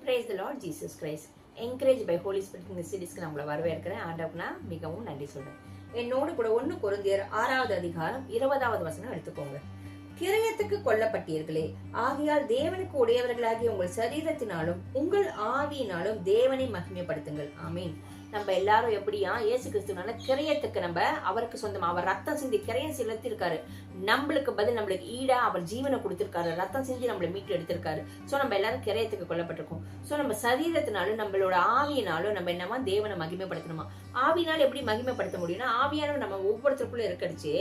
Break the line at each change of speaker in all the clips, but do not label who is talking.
Praise the Lord Jesus Christ. Encouraged by Holy Spirit இந்த சீரிஸ்க்கு நான் உங்களை வரவேற்கிறேன். ஆண்டவருக்கு நான் மிகவும் நன்றி சொல்றேன். என்னோடு கூட 1 கொரிந்தியர் 6வது அதிகாரம் 20வது வசனம் எடுத்துக்கோங்க. கிரயத்துக்கு கொல்லப்பட்டீர்களே, ஆகையால் தேவனுக்கு உடையவர்களாகிய உங்கள் சரீரத்தினாலும் உங்கள் ஆவியினாலும் தேவனை மகிமைப்படுத்துங்கள். ஆமீன். நம்ம எல்லாரும் எப்படியா இயேசு கிறிஸ்துனால கிரயத்துக்கு நம்ம அவருக்கு சொந்தமா அவர் ரத்தம் சிந்தி கிரயம் செலுத்திருக்காரு. நம்மளுக்கு பதில் நம்மளுக்கு ஈடா அவர் ஜீவனை கொடுத்திருக்காரு. ரத்தம் சிந்தி நம்மளை மீட்டு எடுத்திருக்காரு. சோ நம்ம எல்லாரும் கிரயத்துக்கு கொல்லப்பட்டிருக்கோம். சோ நம்ம சரீரத்தினாலும் நம்மளோட ஆவியினாலும் நம்ம என்னமா தேவனை மகிமைப்படுத்தணுமா? ஆவியினால எப்படி மகிமைப்படுத்த முடியும்னா, ஆவியானவர் நம்ம ஒவ்வொருத்தருக்குள்ள இருக்கடிச்சு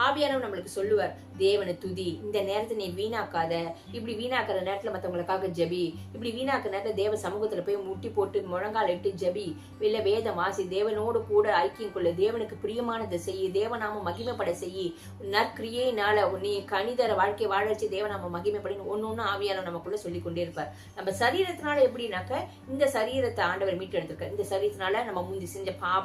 ஆவியானவர் நம்மளுக்கு சொல்லுவார், தேவனை துதி, இந்த நேரத்தை நீ வீணாக்காத, இப்படி வீணாக்குற நேரத்துல மத்தவங்களுக்காக ஜெபி, இப்படி வீணாக்குற நேரத்துல தேவ சமூகத்துல போய் முட்டி போட்டு முழங்கால் இட்டு ஜெபி, இல்ல வேதம் வாசி, தேவனோடு கூட ஐக்கியம் கொள்ள, தேவனுக்கு பிரியமானதை செய்யி, தேவநாம மகிமைப்பட செய்யி, நற்கிரியையினால நீ கணிதர வாழ்க்கையை வாழச்சு தேவநாம மகிமைப்படின்னு ஒன்னு ஆவியானவர் நமக்குள்ள சொல்லி கொண்டே இருப்பார். நம்ம சரீரத்தினால எப்படின்னாக்க, இந்த சரீரத்தை ஆண்டவர் மீட்டு எடுத்திருக்கார். இந்த சரீரத்தினால நம்ம முந்தி செஞ்ச பாவங்கள்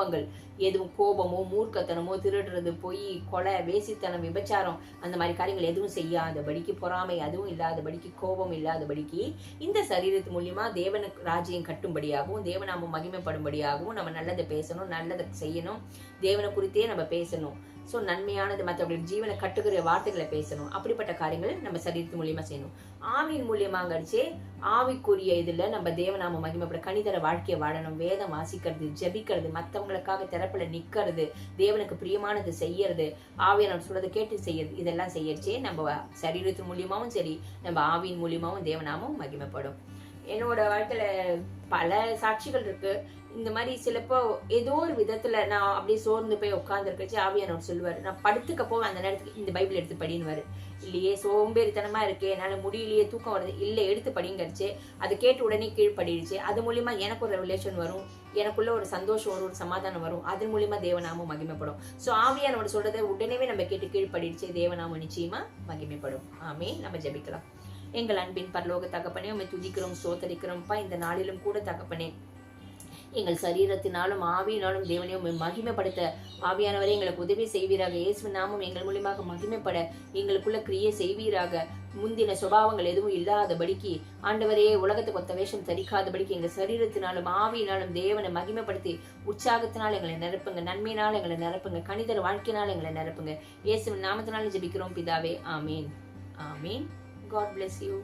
எதுவும் கோபமோ மூர்க்கத்தனமோ திருடுறது பொய் கொலை வேசித்தனம் விபச்சாரம் அந்த மாதிரி காரியங்கள் எதுவும் செய்யாதபடிக்கு, பொறாமை அதுவும் இல்லாதபடிக்கு, கோபம் இல்லாதபடிக்கு இந்த சரீரத்து மூலியமா தேவனுக்கு ராஜ்யம் கட்டும்படியாகவும் தேவநாம மகிமைப்படும்படியாகவும் நம்ம நல்லதை பேசணும், நல்லதை செய்யணும், தேவனை குறித்தே நம்ம பேசணும். சோ நன்மையானது மற்றவர்கள் ஜீவனை கட்டுக்கிற வார்த்தைகளை பேசணும். அப்படிப்பட்ட காரியங்கள் நம்ம சரீரத்து மூலியமா செய்யணும். ஆவியின் மூலியமாக அடிச்சு ஆவிக்குரிய இதுல நம்ம தேவநாம மகிமைப்பட கணிதர வாழ்க்கையை வாழணும். வேதம் வாசிக்கிறது, ஜெபிக்கிறது, மற்றவங்களுக்காக திறப்புல நிக்கிறது, தேவனுக்கு பிரியமானது செய்யறது, ஆவியானவர் சொல்றதை கேட்டு செய்யறது, இதெல்லாம் செய்யறச்சே நம்ம சரீரத்து மூலியமாவும் சரி, நம்ம ஆவியின் மூலியமாவும் தேவநாமம் மகிமைப்படும். என்னோட வாழ்க்கையில பல சாட்சிகள் இருக்கு. இந்த மாதிரி சிலப்போ ஏதோ ஒரு விதத்துல நான் அப்படியே சோர்ந்து போய் உட்கார்ந்துருக்கச்சு ஆவியானவர் சொல்லுவாரு, நான் படுத்துக்க போவேன், அந்த நேரத்துக்கு இந்த பைபிள் எடுத்து படின்னுவாரு. இல்லையே சோம்பேறித்தனமா இருக்கே, என்னால முடியலையே, தூக்கம் வருது, இல்ல எடுத்து படிங்கரிச்சு. அதை கேட்டு உடனே கீழ்படிடுச்சு. அது மூலியமா எனக்கு ஒரு ரிலேஷன் வரும், எனக்குள்ள ஒரு சந்தோஷம் வரும், ஒரு சமாதானம் வரும். அதன் மூலியமா தேவநாமம் மகிமைப்படும். சோ ஆவியானவர் சொல்றதை உடனே நம்ம கேட்டு கீழ்படிடுச்சு, தேவநாமம் நிச்சயமா மகிமைப்படும். ஆமே. நம்ம ஜெபிக்கலாம். எங்கள் அன்பின் பரலோக தகப்பனே, உம்மை துதிக்கிறோம், ஸ்தோத்தரிக்கிறோம்ப்பா. இந்த நாளிலும் கூட தகப்பனே, எங்கள் சரீரத்தினாலும் ஆவியினாலும் தேவனே உம்மை மகிமைப்படுத்த ஆவியானவரே எங்களுக்கு உதவி செய்வீராக. இயேசுவின் நாமம் எங்கள் மூலியமாக மகிமைப்பட எங்களுக்குள்ள கிரியை செய்வீராக. முந்தின சுபாவங்கள் எதுவும் இல்லாதபடிக்கு ஆண்டவரே, உலகத்துக்கு ஒத்த வேஷம் தரிக்காதபடிக்கு எங்கள் சரீரத்தினாலும் ஆவியினாலும் தேவனை மகிமைப்படுத்தி உற்சாகத்தினால் எங்களை நிரப்புங்க, நன்மையினால் எங்களை நிரப்புங்க, கணிதர் வாழ்க்கையினால் எங்களை நிரப்புங்க. இயேசுவின் நாமத்தினாலும் ஜெபிக்கிறோம் பிதாவே. ஆமீன். ஆமீன். God bless you.